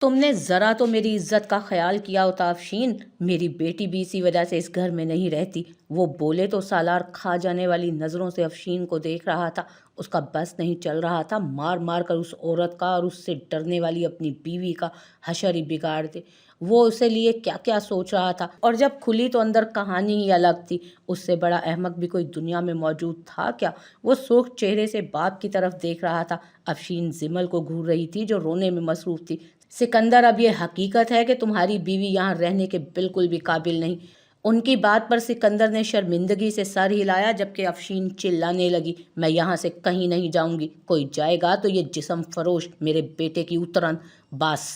تم نے ذرا تو میری عزت کا خیال کیا ہوتا افشین، میری بیٹی بھی اسی وجہ سے اس گھر میں نہیں رہتی۔ وہ بولے تو سالار کھا جانے والی نظروں سے افشین کو دیکھ رہا تھا۔ اس کا بس نہیں چل رہا تھا مار مار کر اس عورت کا اور اس سے ڈرنے والی اپنی بیوی کا حشر ہی بگاڑ دے۔ وہ اسے لیے کیا کیا سوچ رہا تھا، اور جب کھلی تو اندر کہانی ہی الگ تھی۔ اس سے بڑا احمق بھی کوئی دنیا میں موجود تھا کیا؟ وہ سرخ چہرے سے باپ کی طرف دیکھ رہا تھا۔ افشین زمل کو گھور رہی تھی جو رونے میں مصروف تھی۔ سکندر، اب یہ حقیقت ہے کہ تمہاری بیوی یہاں رہنے کے بالکل بھی قابل نہیں۔ ان کی بات پر سکندر نے شرمندگی سے سر ہلایا، جبکہ افشین چلانے لگی، میں یہاں سے کہیں نہیں جاؤں گی، کوئی جائے گا تو یہ جسم فروش میرے بیٹے کی اترن بس۔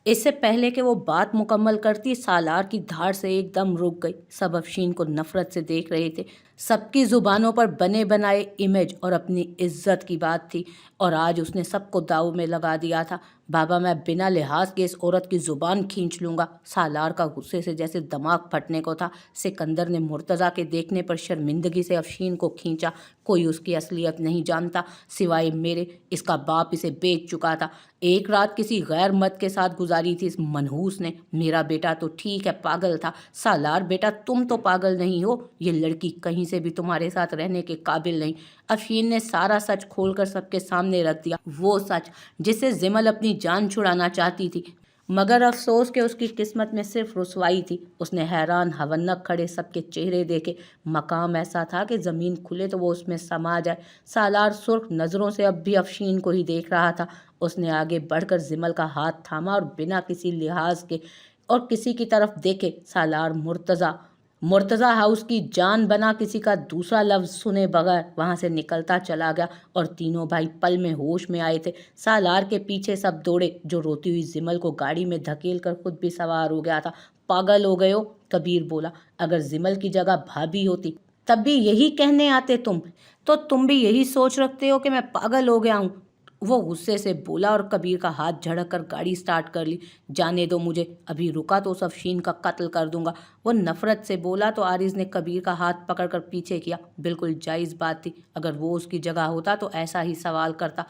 اس سے پہلے کہ وہ بات مکمل کرتی، سالار کی دھاڑ سے ایک دم رک گئی۔ سب افشین کو نفرت سے دیکھ رہے تھے۔ سب کی زبانوں پر بنے بنائے امیج اور اپنی عزت کی بات تھی، اور آج اس نے سب کو داؤ میں لگا دیا تھا۔ بابا، میں بنا لحاظ کے اس عورت کی زبان کھینچ لوں گا۔ سالار کا غصے سے جیسے دماغ پھٹنے کو تھا۔ سکندر نے مرتضیٰ کے دیکھنے پر شرمندگی سے افشین کو کھینچا۔ کوئی اس کی اصلیت نہیں جانتا سوائے میرے، اس کا باپ اسے بیچ چکا تھا۔ ایک رات کسی غیر مرد کے ساتھ گزاری تھی اس منحوس نے۔ میرا بیٹا تو ٹھیک ہے پاگل تھا، سالار بیٹا تم تو پاگل نہیں ہو، یہ لڑکی کہیں سے بھی تمہارے ساتھ رہنے کے قابل نہیں۔ افشین نے سارا سچ کھول کر سب کے سامنے رکھ دیا، وہ سچ جس سے زمل اپنی جان چھڑانا چاہتی تھی، مگر افسوس کہ اس کی قسمت میں صرف رسوائی تھی۔ اس نے حیران ہونک کھڑے سب کے چہرے دیکھے۔ مقام ایسا تھا کہ زمین کھلے تو وہ اس میں سما جائے۔ سالار سرخ نظروں سے اب بھی افشین کو ہی دیکھ رہا تھا۔ اس نے آگے بڑھ کر زمل کا ہاتھ تھاما اور بنا کسی لحاظ کے اور کسی کی طرف دیکھے سالار مرتضیٰ ہاؤس کی جان بنا کسی کا دوسرا لفظ سنے بغیر وہاں سے نکلتا چلا گیا، اور تینوں بھائی پل میں ہوش میں آئے تھے۔ سالار کے پیچھے سب دوڑے، جو روتی ہوئی زمل کو گاڑی میں دھکیل کر خود بھی سوار ہو گیا تھا۔ پاگل ہو گئے ہو؟ کبیر بولا، اگر زمل کی جگہ بھابھی ہوتی تب بھی یہی کہنے آتے تم؟ تو تم بھی یہی سوچ رکھتے ہو کہ میں پاگل ہو گیا ہوں؟ وہ غصے سے بولا اور کبیر کا ہاتھ جھڑک کر گاڑی سٹارٹ کر لی۔ جانے دو مجھے، ابھی رکا تو اس افشین کا قتل کر دوں گا، وہ نفرت سے بولا تو عارض نے کبیر کا ہاتھ پکڑ کر پیچھے کیا۔ بالکل جائز بات تھی، اگر وہ اس کی جگہ ہوتا تو ایسا ہی سوال کرتا۔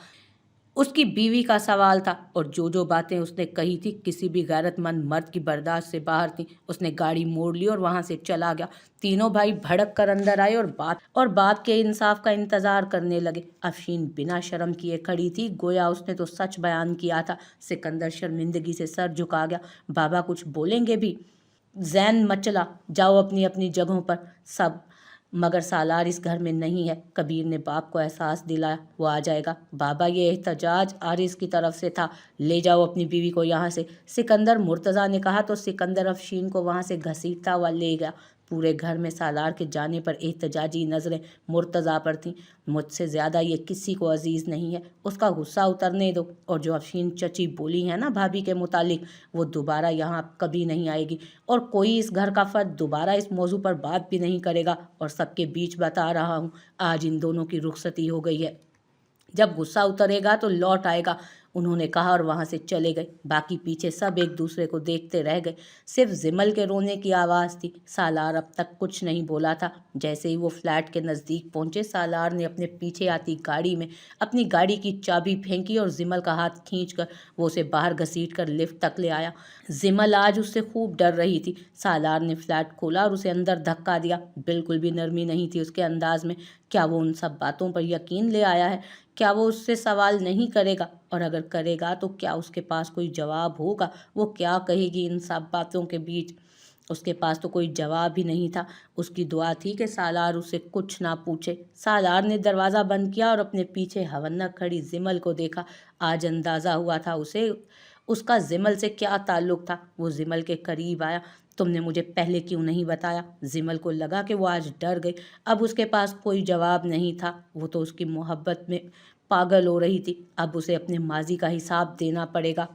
اس کی بیوی کا سوال تھا، اور جو باتیں اس نے کہی تھی کسی بھی غیرت مند مرد کی برداشت سے باہر تھیں۔ اس نے گاڑی موڑ لی اور وہاں سے چلا گیا۔ تینوں بھائی بھڑک کر اندر آئے اور باپ کے انصاف کا انتظار کرنے لگے۔ افشین بنا شرم کیے کھڑی تھی، گویا اس نے تو سچ بیان کیا تھا۔ سکندر شرمندگی سے سر جھکا گیا۔ بابا کچھ بولیں گے بھی؟ زین مچلا، جاؤ اپنی اپنی جگہوں پر سب، مگر سالار اس گھر میں نہیں ہے۔ کبیر نے باپ کو احساس دلایا، وہ آ جائے گا۔ بابا، یہ احتجاج عارض کی طرف سے تھا، لے جاؤ اپنی بیوی کو یہاں سے، سکندر مرتضیٰ نے کہا تو سکندر افشین کو وہاں سے گھسیٹتا ہوا لے گیا۔ پورے گھر میں سالار کے جانے پر احتجاجی نظریں مرتضیٰ پر تھیں۔ مجھ سے زیادہ یہ کسی کو عزیز نہیں ہے، اس کا غصہ اترنے دو۔ اور جو افشین چچی بولی ہے نا بھابھی کے متعلق، وہ دوبارہ یہاں کبھی نہیں آئے گی، اور کوئی اس گھر کا فرد دوبارہ اس موضوع پر بات بھی نہیں کرے گا۔ اور سب کے بیچ بتا رہا ہوں، آج ان دونوں کی رخصتی ہو گئی ہے، جب غصہ اترے گا تو لوٹ آئے گا، انہوں نے کہا اور وہاں سے چلے گئے۔ باقی پیچھے سب ایک دوسرے کو دیکھتے رہ گئے۔ صرف زمل کے رونے کی آواز تھی۔ سالار اب تک کچھ نہیں بولا تھا۔ جیسے ہی وہ فلیٹ کے نزدیک پہنچے، سالار نے اپنے پیچھے آتی گاڑی میں اپنی گاڑی کی چابی پھینکی اور زمل کا ہاتھ کھینچ کر وہ اسے باہر گھسیٹ کر لفٹ تک لے آیا۔ زمل آج اس سے خوب ڈر رہی تھی۔ سالار نے فلیٹ کھولا اور اسے اندر دھکا دیا۔ بالکل بھی نرمی نہیں تھی اس کے انداز میں۔ کیا وہ ان سب باتوں پر یقین لے آیا ہے؟ کیا وہ اس سے سوال نہیں کرے گا؟ اور اگر کرے گا تو کیا اس کے پاس کوئی جواب ہوگا؟ وہ کیا کہے گی ان سب باتوں کے بیچ؟ اس کے پاس تو کوئی جواب ہی نہیں تھا۔ اس کی دعا تھی کہ سالار اسے کچھ نہ پوچھے۔ سالار نے دروازہ بند کیا اور اپنے پیچھے ہونک کھڑی زمل کو دیکھا۔ آج اندازہ ہوا تھا اسے اس کا زمل سے کیا تعلق تھا۔ وہ زمل کے قریب آیا۔ تم نے مجھے پہلے کیوں نہیں بتایا؟ زمل کو لگا کہ وہ آج ڈر گئی۔ اب اس کے پاس کوئی جواب نہیں تھا۔ وہ تو اس کی محبت میں پاگل ہو رہی تھی، اب اسے اپنے ماضی کا حساب دینا پڑے گا۔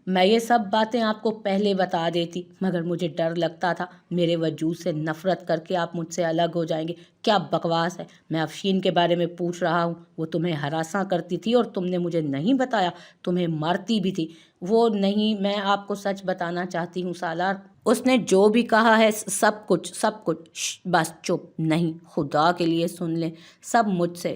میں یہ سب باتیں آپ کو پہلے بتا دیتی، مگر مجھے ڈر لگتا تھا میرے وجود سے نفرت کر کے آپ مجھ سے الگ ہو جائیں گے۔ کیا بکواس ہے! میں افشین کے بارے میں پوچھ رہا ہوں، وہ تمہیں ہراساں کرتی تھی اور تم نے مجھے نہیں بتایا، تمہیں مارتی بھی تھی۔ وہ نہیں، میں آپ کو سچ بتانا چاہتی ہوں سالار، اس نے جو بھی کہا ہے سب کچھ بس چپ، نہیں، خدا کے لیے سن لیں، سب مجھ سے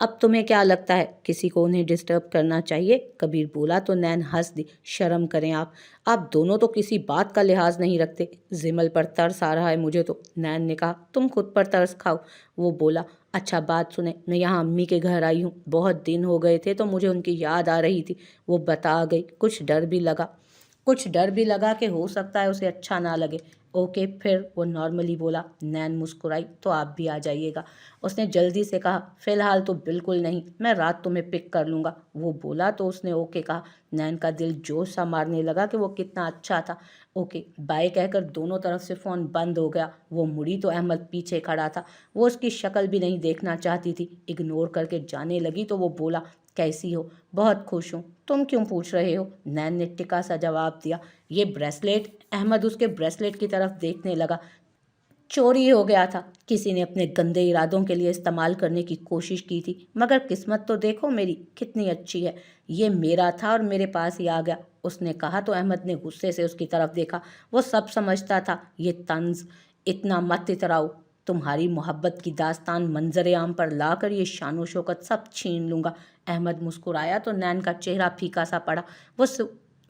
اب تمہیں کیا لگتا ہے کسی کو انہیں ڈسٹرب کرنا چاہیے؟ کبیر بولا تو نین ہنس دی۔ شرم کریں آپ دونوں تو کسی بات کا لحاظ نہیں رکھتے۔ زمل پر ترس آ رہا ہے مجھے تو، نین نے کہا۔ تم خود پر ترس کھاؤ، وہ بولا۔ اچھا بات سنیں، میں یہاں امی کے گھر آئی ہوں، بہت دن ہو گئے تھے تو مجھے ان کی یاد آ رہی تھی، وہ بتا گئی۔ کچھ ڈر بھی لگا کہ ہو سکتا ہے اسے اچھا نہ لگے۔ اوکے پھر، وہ نارملی بولا۔ نین مسکرائی۔ تو آپ بھی آ جائیے گا، اس نے جلدی سے کہا۔ فی الحال تو بالکل نہیں، میں رات تمہیں پک کر لوں گا، وہ بولا تو اس نے اوکے کہا۔ نین کا دل جوش سا مارنے لگا کہ وہ کتنا اچھا تھا۔ اوکے بائے کہہ کر دونوں طرف سے فون بند ہو گیا۔ وہ مڑی تو احمد پیچھے کھڑا تھا، وہ اس کی شکل بھی نہیں دیکھنا چاہتی تھی۔ اگنور کر کے جانے لگی تو وہ بولا، کیسی ہو؟ بہت خوش ہوں، تم کیوں پوچھ رہے ہو؟ نین نے ٹکا سا جواب دیا۔ یہ بریسلیٹ؟ احمد اس کے بریسلیٹ کی طرف دیکھنے لگا۔ چوری ہو گیا تھا، کسی نے اپنے گندے ارادوں کے لیے استعمال کرنے کی کوشش کی تھی، مگر قسمت تو دیکھو میری کتنی اچھی ہے، یہ میرا تھا اور میرے پاس ہی آ گیا، اس نے کہا تو احمد نے غصے سے اس کی طرف دیکھا۔ وہ سب سمجھتا تھا۔ یہ طنز، اتنا مت اتراؤ، تمہاری محبت کی داستان منظر عام پر لا کر یہ شان و شوکت سب چھین لوں گا۔ احمد مسکرایا تو نین کا چہرہ پھیکا سا پڑا۔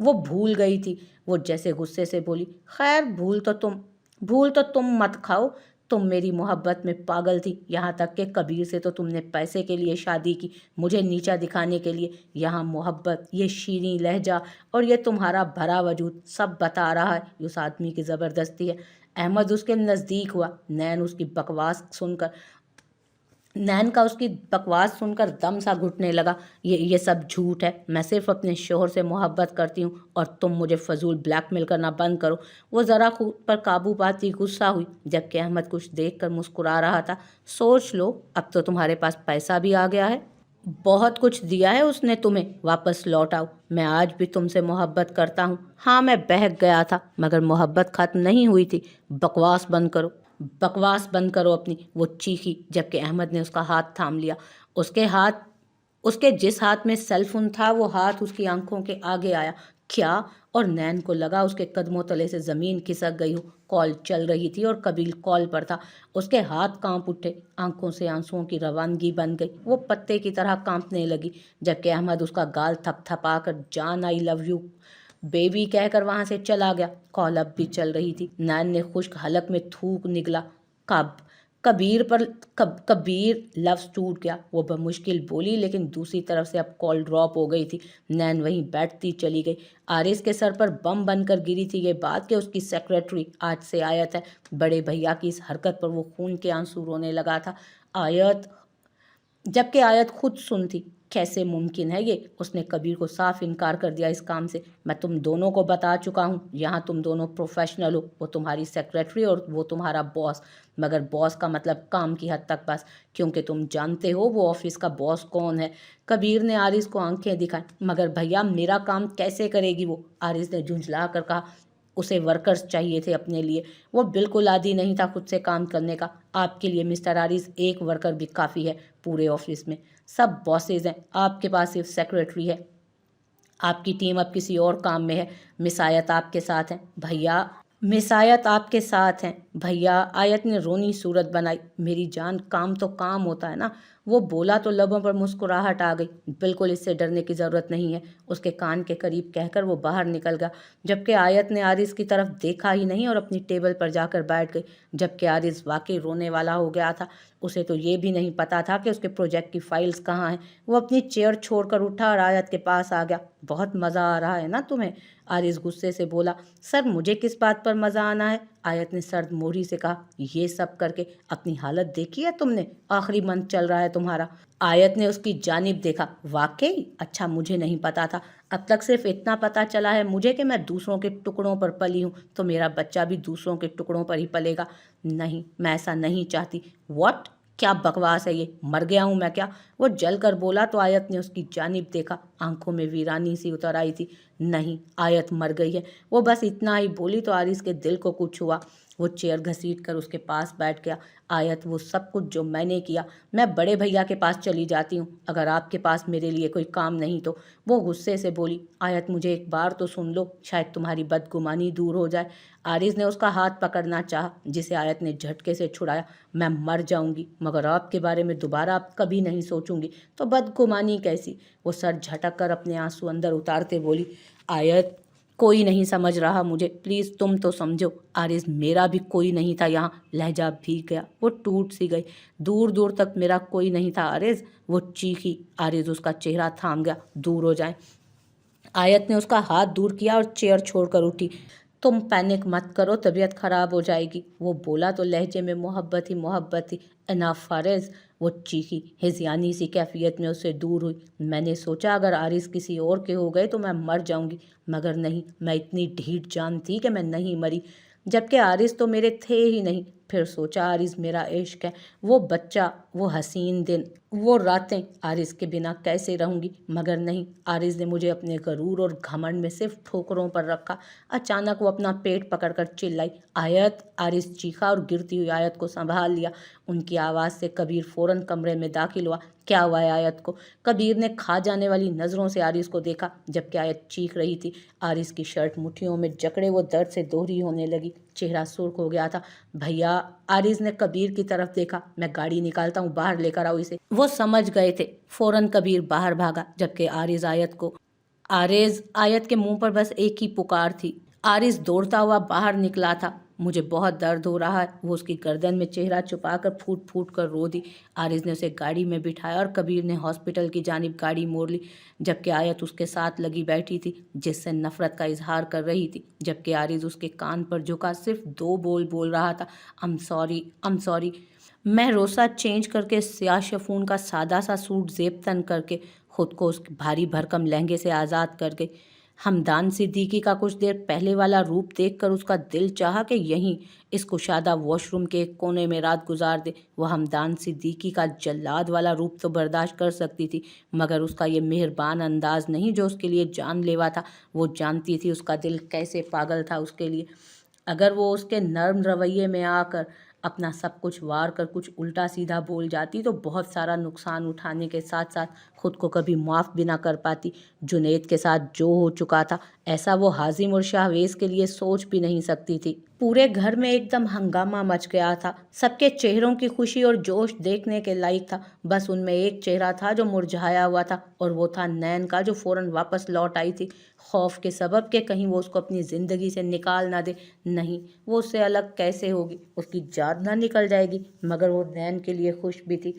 وہ بھول گئی تھی، وہ جیسے غصے سے بولی، خیر بھول تو تم مت کھاؤ، تم میری محبت میں پاگل تھی، یہاں تک کہ کبیر سے تو تم نے پیسے کے لیے شادی کی، مجھے نیچا دکھانے کے لیے۔ یہاں محبت، یہ شیریں لہجہ اور یہ تمہارا بھرا وجود سب بتا رہا ہے اس آدمی کی زبردستی ہے۔ احمد اس کے نزدیک ہوا۔ نین کا اس کی بکواس سن کر دم سا گھٹنے لگا۔ یہ سب جھوٹ ہے، میں صرف اپنے شوہر سے محبت کرتی ہوں اور تم مجھے فضول بلیک میل کرنا بند کرو۔ وہ ذرا خود پر قابو پاتی غصہ ہوئی، جبکہ احمد کچھ دیکھ کر مسکرا رہا تھا۔ سوچ لو، اب تو تمہارے پاس پیسہ بھی آ گیا ہے، بہت کچھ دیا ہے اس نے تمہیں، واپس لوٹ آؤ۔ میں آج بھی تم سے محبت کرتا ہوں۔ ہاں میں بہک گیا تھا، مگر محبت ختم نہیں ہوئی تھی۔ بکواس بند کرو اپنی، وہ چیخی، جبکہ احمد نے اس کا ہاتھ تھام لیا۔ اس کے جس ہاتھ میں سیل فون تھا وہ ہاتھ اس کی آنکھوں کے آگے آیا۔ کیا؟ اور نین کو لگا اس کے قدموں تلے سے زمین کھسک گئی ہو۔ کال چل رہی تھی اور کبیر کال پر تھا۔ اس کے ہاتھ کانپ اٹھے، آنکھوں سے آنسوؤں کی روانگی بن گئی، وہ پتے کی طرح کانپنے لگی، جبکہ احمد اس کا گال تھپ تھپا کر جان آئی لو یو بیبی کہہ کر وہاں سے چلا گیا۔ کال اب بھی چل رہی تھی۔ نین نے خشک حلق میں تھوک نگلا۔ کبیر لفظ ٹوٹ گیا، وہ بمشکل بولی، لیکن دوسری طرف سے اب کال ڈراپ ہو گئی تھی۔ نین وہیں بیٹھتی چلی گئی۔ آرز کے سر پر بم بن کر گری تھی یہ بات کہ اس کی سیکریٹری آج سے آیت ہے۔ بڑے بھیا کی اس حرکت پر وہ خون کے آنسو رونے لگا تھا، جبکہ آیت خود سن تھی۔ کیسے ممکن ہے یہ؟ اس نے کبیر کو صاف انکار کر دیا اس کام سے۔ میں تم دونوں کو بتا چکا ہوں، یہاں تم دونوں پروفیشنل ہو، وہ تمہاری سیکریٹری اور وہ تمہارا باس، مگر باس کا مطلب کام کی حد تک بس، کیونکہ تم جانتے ہو وہ آفس کا باس کون ہے۔ کبیر نے آرز کو آنکھیں دکھائیں۔ مگر بھیا میرا کام کیسے کرے گی وہ؟ آرز نے جھنجھلا کر کہا۔ اسے ورکرز چاہیے تھے اپنے لیے، وہ بالکل عادی نہیں تھا خود سے کام کرنے کا۔ آپ کے لیے مسٹر آرز ایک ورکر بھی کافی ہے، پورے آفس میں سب باسز ہیں، آپ کے پاس صرف سیکریٹری ہے۔ آپ کی ٹیم اب کسی اور کام میں ہے، مس آیت آپ کے ساتھ ہیں بھیا۔ آیت نے رونی صورت بنائی۔ میری جان، کام تو کام ہوتا ہے نا، وہ بولا تو لبوں پر مسکراہٹ آ گئی۔ بالکل اس سے ڈرنے کی ضرورت نہیں ہے، اس کے کان کے قریب کہہ کر وہ باہر نکل گیا، جبکہ آیت نے آرز کی طرف دیکھا ہی نہیں اور اپنی ٹیبل پر جا کر بیٹھ گئی، جبکہ آرز واقعی رونے والا ہو گیا تھا۔ اسے تو یہ بھی نہیں پتا تھا کہ اس کے پروجیکٹ کی فائلز کہاں ہیں۔ وہ اپنی چیئر چھوڑ کر اٹھا اور آیت کے پاس آ گیا۔ بہت مزہ آ رہا ہے نا تمہیں؟ آرز غصے سے بولا۔ سر مجھے کس بات پر مزہ آنا ہے؟ آیت نے سرد موری سے کہا۔ یہ سب کر کے اپنی حالت دیکھی ہے تم نے؟ آخری منتھ چل رہا ہے تمہارا۔ آیت نے اس کی جانب دیکھا۔ واقعی؟ اچھا مجھے نہیں پتا تھا، اب تک صرف اتنا پتا چلا ہے مجھے کہ میں دوسروں کے ٹکڑوں پر پلی ہوں، تو میرا بچہ بھی دوسروں کے ٹکڑوں پر ہی پلے گا۔ نہیں، میں ایسا نہیں چاہتی۔ واٹ؟ کیا بکواس ہے یہ؟ مر گیا ہوں میں کیا؟ وہ جل کر بولا تو آیت نے اس کی جانب دیکھا، آنکھوں میں ویرانی سی اتر آئی تھی۔ نہیں، آیت مر گئی ہے، وہ بس اتنا ہی بولی تو آرز کے دل کو کچھ ہوا۔ وہ چیئر گھسیٹ کر اس کے پاس بیٹھ گیا۔ آیت، وہ سب کچھ جو میں نے کیا، میں بڑے بھیا کے پاس چلی جاتی ہوں اگر آپ کے پاس میرے لیے کوئی کام نہیں تو۔ وہ غصے سے بولی۔ آیت، مجھے ایک بار تو سن لو، شاید تمہاری بدگمانی دور ہو جائے۔ عارض نے اس کا ہاتھ پکڑنا چاہا جسے آیت نے جھٹکے سے چھڑایا۔ میں مر جاؤں گی مگر آپ کے بارے میں دوبارہ اب کبھی نہیں سوچوں گی۔ تو بدگمانی کیسی؟ وہ سر جھٹک کر اپنے آنسو اندر اتارتے بولی۔ آیت، کوئی نہیں سمجھ رہا مجھے، پلیز تم تو سمجھو۔ عارض، میرا بھی کوئی نہیں تھا یہاں۔ لہجہ بھیگ گیا، وہ ٹوٹ سی گئی۔ دور دور تک میرا کوئی نہیں تھا عارض، وہ چیخی۔ عارض اس کا چہرہ تھام گیا۔ دور ہو جائیں۔ آیت نے اس کا ہاتھ دور کیا اور چیئر چھوڑ کر اٹھی۔ تم پینک مت کرو، طبیعت خراب ہو جائے گی۔ وہ بولا تو لہجے میں محبت ہی محبت تھی۔ انف عارض، وہ چیخی۔ ہذیانی سی کیفیت میں اس سے دور ہوئی۔ میں نے سوچا اگر عارض کسی اور کے ہو گئے تو میں مر جاؤں گی، مگر نہیں، میں اتنی ڈھیٹ جان تھی کہ میں نہیں مری، جبکہ عارض تو میرے تھے ہی نہیں۔ پھر سوچا عارض میرا عشق ہے، وہ بچہ، وہ حسین دن، وہ راتیں، عارض کے بنا کیسے رہوں گی؟ مگر نہیں، عارض نے مجھے اپنے غرور اور گھمنڈ میں صرف ٹھوکروں پر رکھا۔ اچانک وہ اپنا پیٹ پکڑ کر چلائی۔ آیت! عارض چیخا اور گرتی ہوئی آیت کو سنبھال لیا۔ ان کی آواز سے کبیر فوراً کمرے میں داخل ہوا۔ کیا ہوا ہے آیت کو؟ کبیر نے کھا جانے والی نظروں سے عارض کو دیکھا جبکہ آیت چیخ رہی تھی۔ عارض کی شرٹ مٹھیوں میں جکڑے وہ درد سے دوہری ہونے لگی، چہرہ سرخ ہو گیا تھا۔ بھیا! عارض نے کبیر کی طرف دیکھا۔ میں گاڑی نکالتا ہوں، باہر لے کر آؤ اسے۔ وہ سمجھ گئے تھے۔ فوراً کبیر باہر بھاگا جبکہ عارض آیت کو عارض! آیت کے منہ پر بس ایک ہی پکار تھی۔ عارض دوڑتا ہوا باہر نکلا تھا۔ مجھے بہت درد ہو رہا ہے، وہ اس کی گردن میں چہرہ چھپا کر پھوٹ پھوٹ کر رو دی۔ عارض نے اسے گاڑی میں بٹھایا اور کبیر نے ہاسپٹل کی جانب گاڑی موڑ لی، جبکہ آیت اس کے ساتھ لگی بیٹھی تھی جس سے نفرت کا اظہار کر رہی تھی۔ جبکہ عارض اس کے کان پر جھکا صرف دو بول رہا تھا، "I'm sorry, I'm sorry"۔ مہروسہ change کر کے سیاہ شفون کا سادہ سا سوٹ زیب تن کر کے خود کو اس بھاری بھرکم لہنگے سے آزاد کر گئی۔ ہمدان صدیقی کا کچھ دیر پہلے والا روپ دیکھ کر اس کا دل چاہا کہ یہیں اس کشادہ واش روم کے ایک کونے میں رات گزار دے۔ وہ ہمدان صدیقی کا جلاد والا روپ تو برداشت کر سکتی تھی، مگر اس کا یہ مہربان انداز نہیں جو اس کے لیے جان لیوا تھا۔ وہ جانتی تھی اس کا دل کیسے پاگل تھا اس کے لیے۔ اگر وہ اس کے نرم رویے میں آ کر اپنا سب کچھ وار کر کچھ الٹا سیدھا بول جاتی تو بہت سارا نقصان اٹھانے کے ساتھ ساتھ خود کو کبھی معاف بھی نہ کر پاتی۔ جنید کے ساتھ جو ہو چکا تھا، ایسا وہ حازم اور شاہویز کے لیے سوچ بھی نہیں سکتی تھی۔ پورے گھر میں ایک دم ہنگامہ مچ گیا تھا۔ سب کے چہروں کی خوشی اور جوش دیکھنے کے لائق تھا۔ بس ان میں ایک چہرہ تھا جو مرجھایا ہوا تھا، اور وہ تھا نین کا، جو فوراً واپس لوٹ آئی تھی، خوف کے سبب کہ کہیں وہ اس کو اپنی زندگی سے نکال نہ دے۔ نہیں، وہ اس سے الگ کیسے ہوگی؟ اس کی جان نہ نکل جائے گی؟ مگر وہ نین کے لیے خوش بھی تھی۔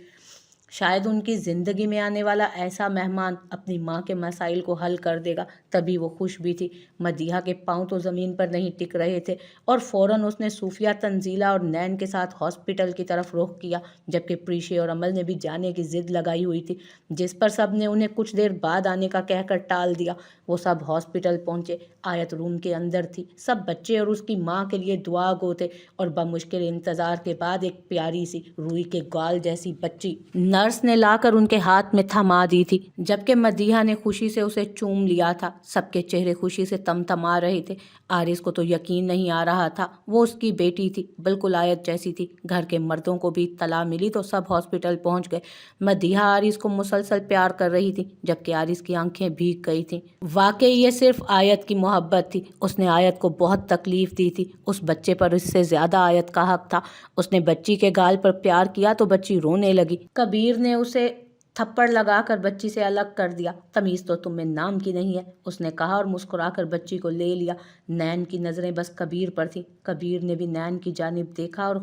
شاید ان کی زندگی میں آنے والا ایسا مہمان اپنی ماں کے مسائل کو حل کر دے گا، تبھی وہ خوش بھی تھی۔ مدیحہ کے پاؤں تو زمین پر نہیں ٹک رہے تھے، اور فوراً اس نے صوفیہ، تنزیلہ اور نین کے ساتھ ہاسپٹل کی طرف رخ کیا، جبکہ پریشے اور عمل نے بھی جانے کی ضد لگائی ہوئی تھی، جس پر سب نے انہیں کچھ دیر بعد آنے کا کہہ کر ٹال دیا۔ وہ سب ہاسپٹل پہنچے۔ آیت روم کے اندر تھی۔ سب بچے اور اس کی ماں کے لیے دعا گو تھے، اور بمشکل انتظار کے بعد ایک پیاری سی روئی کے گال جیسی بچی نرس نے لا کر ان کے ہاتھ میں تھما دی تھی، جبکہ مدیحہ نے خوشی سے اسے چوم لیا تھا۔ سب کے چہرے خوشی سے تمتما رہے تھے۔ عارض کو تو یقین نہیں آ رہا تھا وہ اس کی بیٹی تھی، بالکل آیت جیسی تھی۔ گھر کے مردوں کو بھی اطلاع ملی تو سب ہاسپٹل پہنچ گئے۔ مدیحہ عارض کو مسلسل پیار کر رہی تھی، جبکہ عارض کی آنکھیں بھیگ گئی تھیں۔ واقعی یہ صرف آیت کی محبت تھی۔ اس نے آیت کو بہت تکلیف دی تھی۔ اس بچے پر اس سے زیادہ آیت کا حق تھا۔ اس نے بچی کے گال پر پیار کیا تو بچی رونے لگی۔ کبیر نے اسے تھپڑ لگا کر بچی سے الگ کر دیا۔ تمیز تو تم میں نام کی نہیں ہے، اس نے کہا، اور مسکرا کر بچی کو لے لیا۔ نین کی نظریں بس کبیر پر تھیں۔ کبیر نے بھی نین کی جانب دیکھا اور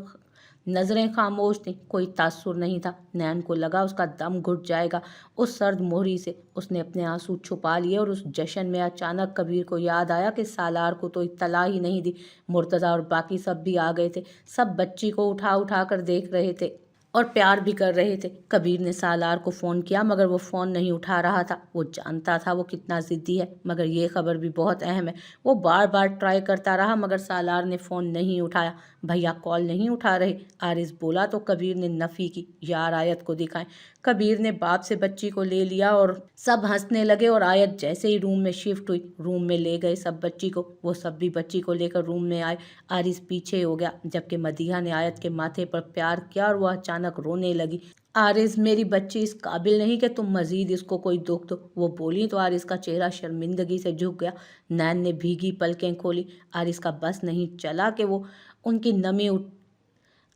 نظریں خاموش تھیں، کوئی تاثر نہیں تھا۔ نین کو لگا اس کا دم گھٹ جائے گا اس سرد موہری سے۔ اس نے اپنے آنسو چھپا لیے، اور اس جشن میں اچانک کبیر کو یاد آیا کہ سالار کو تو اطلاع ہی نہیں دی۔ مرتضیٰ اور باقی سب بھی آ گئے تھے۔ سب بچی کو اٹھا کر دیکھ رہے تھے۔ اور پیار بھی کر رہے تھے۔ کبیر نے سالار کو فون کیا مگر وہ فون نہیں اٹھا رہا تھا۔ وہ جانتا تھا وہ کتنا ضدی ہے، مگر یہ خبر بھی بہت اہم ہے۔ وہ بار بار ٹرائی کرتا رہا مگر سالار نے فون نہیں اٹھایا۔ بھیا کال نہیں اٹھا رہے، عارض بولا تو کبیر نے نفی کی۔ یار آیت کو دکھائیں۔ کبیر نے باپ سے بچی کو لے لیا اور سب ہنسنے لگے، اور آیت جیسے ہی روم میں شفٹ ہوئی، روم میں لے گئے سب بچی کو۔ وہ سب بھی بچی کو لے کر روم میں آئے۔ عارض پیچھے ہو گیا جبکہ مدیحہ نے آیت کے ماتھے پر پیار کیا اور وہ اچانک رونے لگی۔ عارض میری بچی اس قابل نہیں کہ تم مزید اس کو کوئی دکھ دو، وہ بولی تو عارض کا چہرہ شرمندگی سے جھک گیا۔ نین نے بھیگی پلکیں کھولی۔ عارض کا بس نہیں چلا کہ وہ ان کی نمی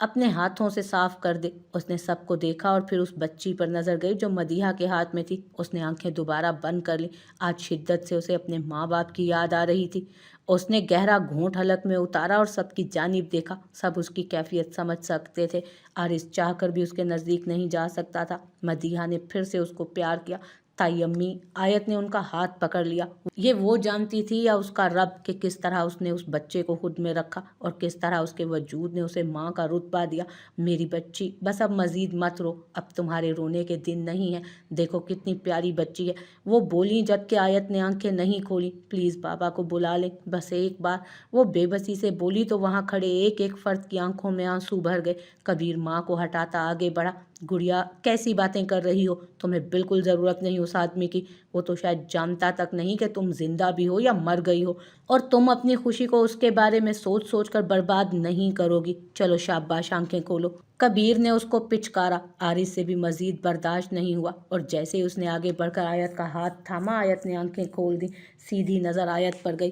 اپنے ہاتھوں سے صاف کر دے۔ اس نے سب کو دیکھا اور پھر اس بچی پر نظر گئی جو مدیحہ کے ہاتھ میں تھی۔ اس نے آنکھیں دوبارہ بند کر لیں۔ آج شدت سے اسے اپنے ماں باپ کی یاد آ رہی تھی۔ اس نے گہرا گھونٹ حلق میں اتارا اور سب کی جانب دیکھا۔ سب اس کی کیفیت سمجھ سکتے تھے۔ عارض چاہ کر بھی اس کے نزدیک نہیں جا سکتا تھا۔ مدیحہ نے پھر سے اس کو پیار کیا۔ تائی امی، آیت نے ان کا ہاتھ پکڑ لیا۔ یہ وہ جانتی تھی یا اس کا رب کہ کس طرح اس نے اس بچے کو خود میں رکھا اور کس طرح اس کے وجود نے اسے ماں کا رتبہ دیا۔ میری بچی، بس اب مزید مت رو، اب تمہارے رونے کے دن نہیں ہیں، دیکھو کتنی پیاری بچی ہے، وہ بولیں جبکہ آیت نے آنکھیں نہیں کھولی۔ پلیز بابا کو بلا لیں، بس ایک بار، وہ بے بسی سے بولی تو وہاں کھڑے ایک ایک فرد کی آنکھوں میں آنسو بھر گئے۔ کبیر ماں کو ہٹاتا آگے بڑھا۔ گڑیا کیسی باتیں کر رہی ہو، تمہیں بالکل ضرورت نہیں اس آدمی کی، وہ تو شاید جانتا تک نہیں کہ تم زندہ بھی ہو یا مر گئی ہو، اور تم اپنی خوشی کو اس کے بارے میں سوچ سوچ کر برباد نہیں کرو گی۔ چلو شاباش، آنکھیں کھولو۔ کبیر نے اس کو پچکارا۔ عارض سے بھی مزید برداشت نہیں ہوا اور جیسے ہی اس نے آگے بڑھ کر آیت کا ہاتھ تھاما، آیت نے آنکھیں کھول دیں۔ سیدھی نظر آیت پر گئی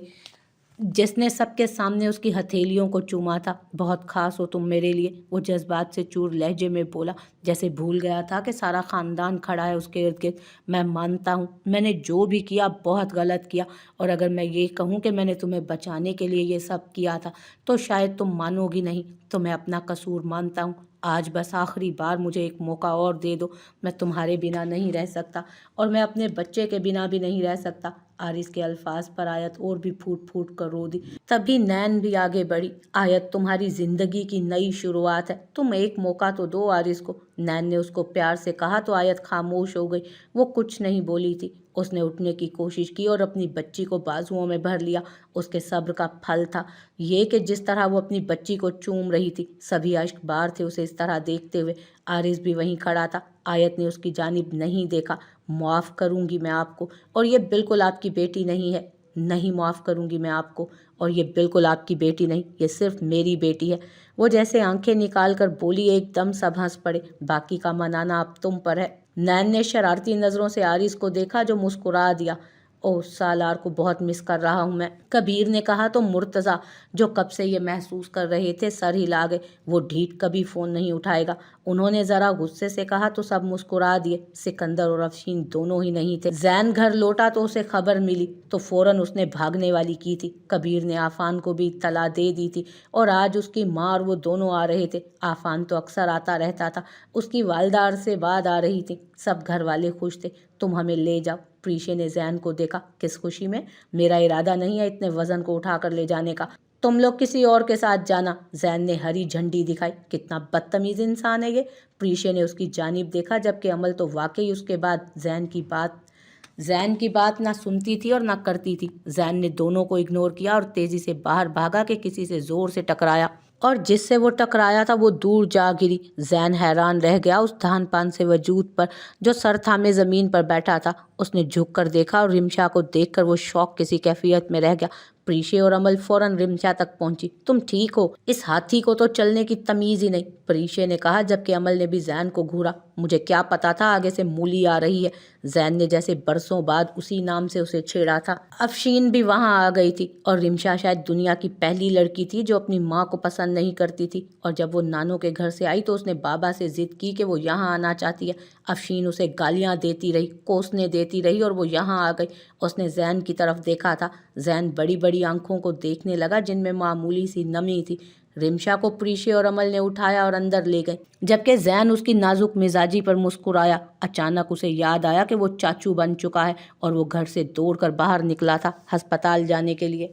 جس نے سب کے سامنے اس کی ہتھیلیوں کو چوما تھا۔ بہت خاص ہو تم میرے لیے، وہ جذبات سے چور لہجے میں بولا، جیسے بھول گیا تھا کہ سارا خاندان کھڑا ہے اس کے ارد گرد۔ میں مانتا ہوں میں نے جو بھی کیا بہت غلط کیا، اور اگر میں یہ کہوں کہ میں نے تمہیں بچانے کے لیے یہ سب کیا تھا تو شاید تم مانو گی نہیں، تو میں اپنا قصور مانتا ہوں۔ آج بس آخری بار مجھے ایک موقع اور دے دو، میں تمہارے بنا نہیں رہ سکتا اور میں اپنے بچے کے بنا بھی نہیں رہ سکتا۔ عارض کے الفاظ پر آیت اور بھی پھوٹ پھوٹ کر رو دی۔ تبھی نین بھی آگے بڑھی۔ آیت تمہاری زندگی کی نئی شروعات ہے، تم ایک موقع تو دو عارض کو۔ نین نے اس کو پیار سے کہا تو آیت خاموش ہو گئی۔ وہ کچھ نہیں بولی تھی۔ اس نے اٹھنے کی کوشش کی اور اپنی بچی کو بازوؤں میں بھر لیا۔ اس کے صبر کا پھل تھا یہ کہ جس طرح وہ اپنی بچی کو چوم رہی تھی، سبھی اشک بار تھے اسے اس طرح دیکھتے ہوئے۔ عارض بھی وہیں کھڑا تھا۔ آیت نے اس کی جانب نہیں دیکھا۔ معاف کروں گی میں آپ کو، اور یہ بالکل آپ کی بیٹی نہیں ہے۔ نہیں معاف کروں گی میں آپ کو، اور یہ بالکل آپ کی بیٹی نہیں، یہ صرف میری بیٹی ہے۔ وہ جیسے آنکھیں نکال کر بولی۔ ایک دم سب ہنس پڑے۔ باقی کا منانا اب تم پر ہے۔ نین نے شرارتی نظروں سے عارض کو دیکھا جو مسکرا دیا۔ اوہ سالار کو بہت مس کر رہا ہوں میں، کبیر نے کہا تو مرتضیٰ جو کب سے یہ محسوس کر رہے تھے سر ہلا گئے۔ وہ ڈھیٹ کبھی فون نہیں اٹھائے گا، انہوں نے ذرا غصے سے کہا تو سب مسکرا دیے۔ سکندر اور افشین دونوں ہی نہیں تھے۔ زین گھر لوٹا تو اسے خبر ملی تو فوراً اس نے بھاگنے والی کی تھی۔ کبیر نے آفان کو بھی اطلاع دے دی تھی اور آج اس کی ماں اور وہ دونوں آ رہے تھے۔ آفان تو اکثر آتا رہتا تھا، اس کی والدہ عرصے بعد آ رہی تھی۔ سب گھر والے خوش تھے۔ تم ہمیں لے جاؤ۔ پریشے نے زین کو دیکھا۔ کس خوشی میں؟ میرا ارادہ نہیں ہے اتنے وزن کو اٹھا کر لے جانے کا، تم لوگ کسی اور کے ساتھ جانا۔ زین نے ہری جھنڈی دکھائی۔ کتنا بدتمیز انسان ہے یہ۔ پریشے نے اس کی جانب دیکھا جبکہ عمل تو واقعی اس کے بعد زین کی بات نہ سنتی تھی اور نہ کرتی تھی۔ زین نے دونوں کو اگنور کیا اور تیزی سے باہر بھاگا کہ کسی سے زور سے ٹکرایا، اور جس سے وہ ٹکرایا تھا وہ دور جا گری۔ زین حیران رہ گیا اس دھان پان سے وجود پر جو سر تھامے زمین پر بیٹھا تھا۔ اس نے جھک کر دیکھا اور رمشا کو دیکھ کر وہ شوق کسی کیفیت میں رہ گیا۔ پریشے اور عمل فوراً رمشا تک پہنچی۔ تم ٹھیک ہو؟ اس ہاتھی کو تو چلنے کی تمیز ہی نہیں، پریشے نے کہا جبکہ عمل نے بھی زین کو گھورا۔ مجھے کیا پتا تھا آگے سے مولی آ رہی ہے۔ زین نے جیسے برسوں بعد اسی نام سے اسے چھیڑا تھا۔ افشین بھی وہاں آ گئی تھی اور رمشا شاید دنیا کی پہلی لڑکی تھی جو اپنی ماں کو پسند نہیں کرتی تھی، اور جب وہ نانو کے گھر سے آئی تو اس نے بابا سے ضد کی کہ وہ یہاں آنا چاہتی ہے۔ افشین اسے گالیاں دیتی رہی، کوسنے دیتی رہی اور وہ یہاں آ گئی۔ اس نے زین کی طرف دیکھا تھا۔ زین بڑی بڑی آنکھوں کو دیکھنے لگا جن میں معمولی سی نمی تھی۔ رمشا کو پریشے اور عمل نے اٹھایا اور اندر لے گئے جبکہ زین اس کی نازک مزاجی پر مسکرایا۔ اچانک اسے یاد آیا کہ وہ چاچو بن چکا ہے اور وہ گھر سے دوڑ کر باہر نکلا تھا ہسپتال جانے کے لیے۔